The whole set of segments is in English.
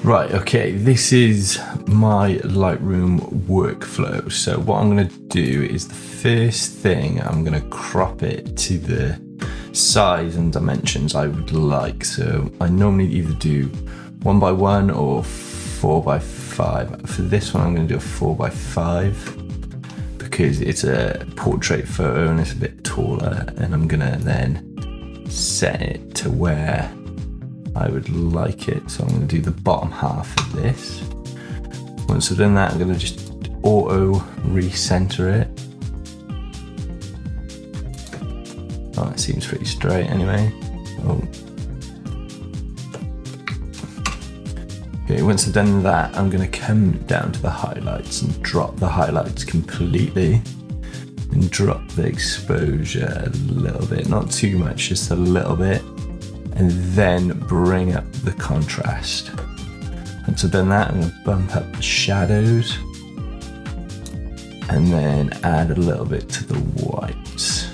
Right, okay, this is my Lightroom workflow. So what I'm gonna do is the first thing, I'm gonna crop it to the size and dimensions I would like. So I normally either do 1x1 or 4x5. For this one, I'm gonna do a 4x5 because it's a portrait photo and it's a bit taller, and I'm gonna then set it to where I would like it. So I'm going to do the bottom half of this. Once I've done that, I'm going to just auto recenter it. Oh, it seems pretty straight anyway. Oh. Okay, once I've done that, I'm going to come down to the highlights and drop the highlights completely and drop the exposure a little bit, not too much, just a little bit. And then bring up the contrast. Once I've done that, I'm going to bump up the shadows and then add a little bit to the whites.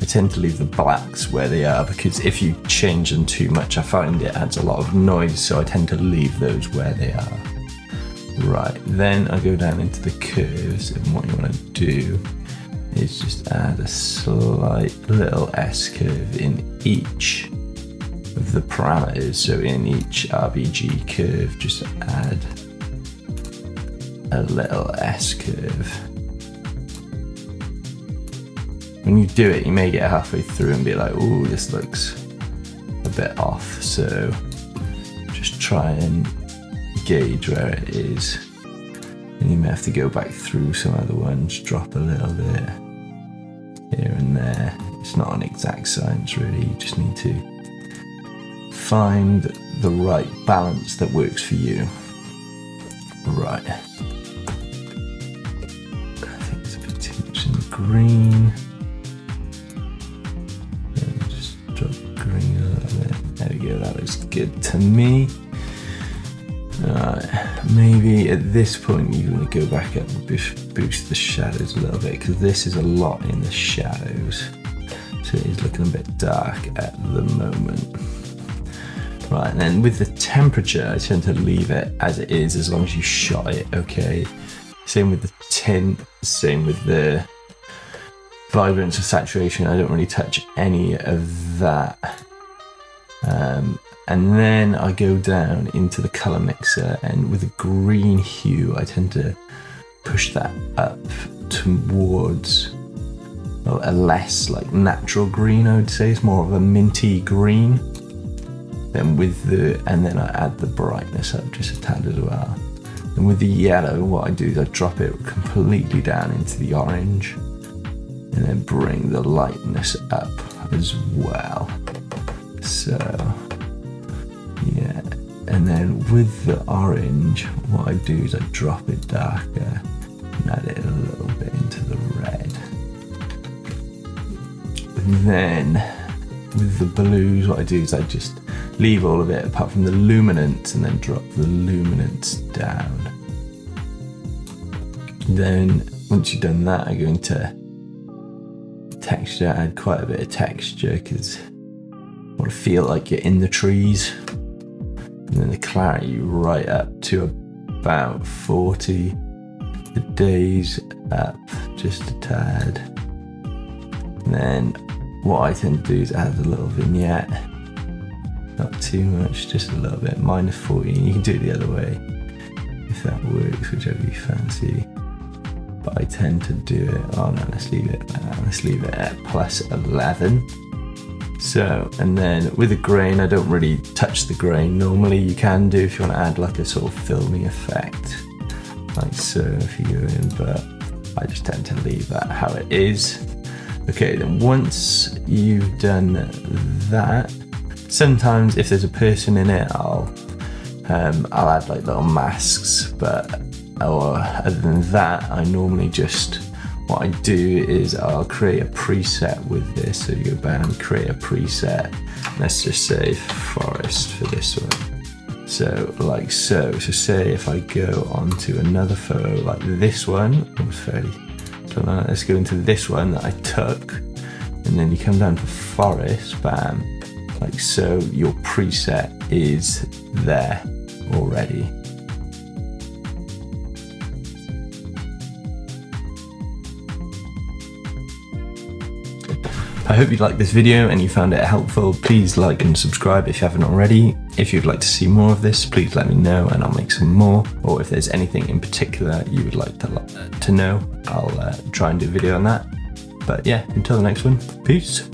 I tend to leave the blacks where they are because if you change them too much, I find it adds a lot of noise, so I tend to leave those where they are. Right, then I go down into the curves, and what you want to do is just add a slight little S-curve in each of the parameters. So in each RBG curve, just add a little S curve. When you do it, you may get halfway through and be like, oh, this looks a bit off. So just try and gauge where it is. And you may have to go back through some other ones, drop a little bit here and there. It's not an exact science really, you just need to find the right balance that works for you. Right. I think it's a bit too much in the green. And just drop green a little bit. There we go, that looks good to me. Right. Maybe at this point you want to go back up and boost the shadows a little bit, because this is a lot in the shadows. So it is looking a bit dark at the moment. Right, and then with the temperature, I tend to leave it as it is as long as you shot it, okay? Same with the tint, same with the vibrance or saturation. I don't really touch any of that. And then I go down into the color mixer, and with a green hue, I tend to push that up towards a less like natural green, I would say. It's more of a minty green. Then and then I add the brightness up just a tad as well. And with the yellow, what I do is I drop it completely down into the orange and then bring the lightness up as well. So, yeah. And then with the orange, what I do is I drop it darker and add it a little bit into the red. And then with the blues, what I do is I just leave all of it apart from the luminance and then drop the luminance down. Then once you've done that, I go into texture, add quite a bit of texture because I want to feel like you're in the trees. And then the clarity right up to about 40. The days up just a tad. And then what I tend to do is add a little vignette. Not too much, just a little bit, -40. You can do it the other way if that works, whichever you fancy. But I tend to do it, oh no, let's leave it at +11. So, and then with the grain, I don't really touch the grain. Normally you can do if you want to add like a sort of filmy effect, like so if you go in, but I just tend to leave that how it is. Okay, then once you've done that, sometimes if there's a person in it, I'll add like little masks, or other than that, I normally just, what I do is I'll create a preset with this. So you go back and create a preset. Let's just say forest for this one. So like so. So say if I go onto another photo like this one, so now let's go into this one that I took, and then you come down to forest, bam, like so, your preset is there. already. I hope you liked this video and you found it helpful. Please like and subscribe if you haven't already. If you'd like to see more of this, please let me know and I'll make some more. Or if there's anything in particular you would like to know, I'll try and do a video on that. But yeah, until the next one, peace.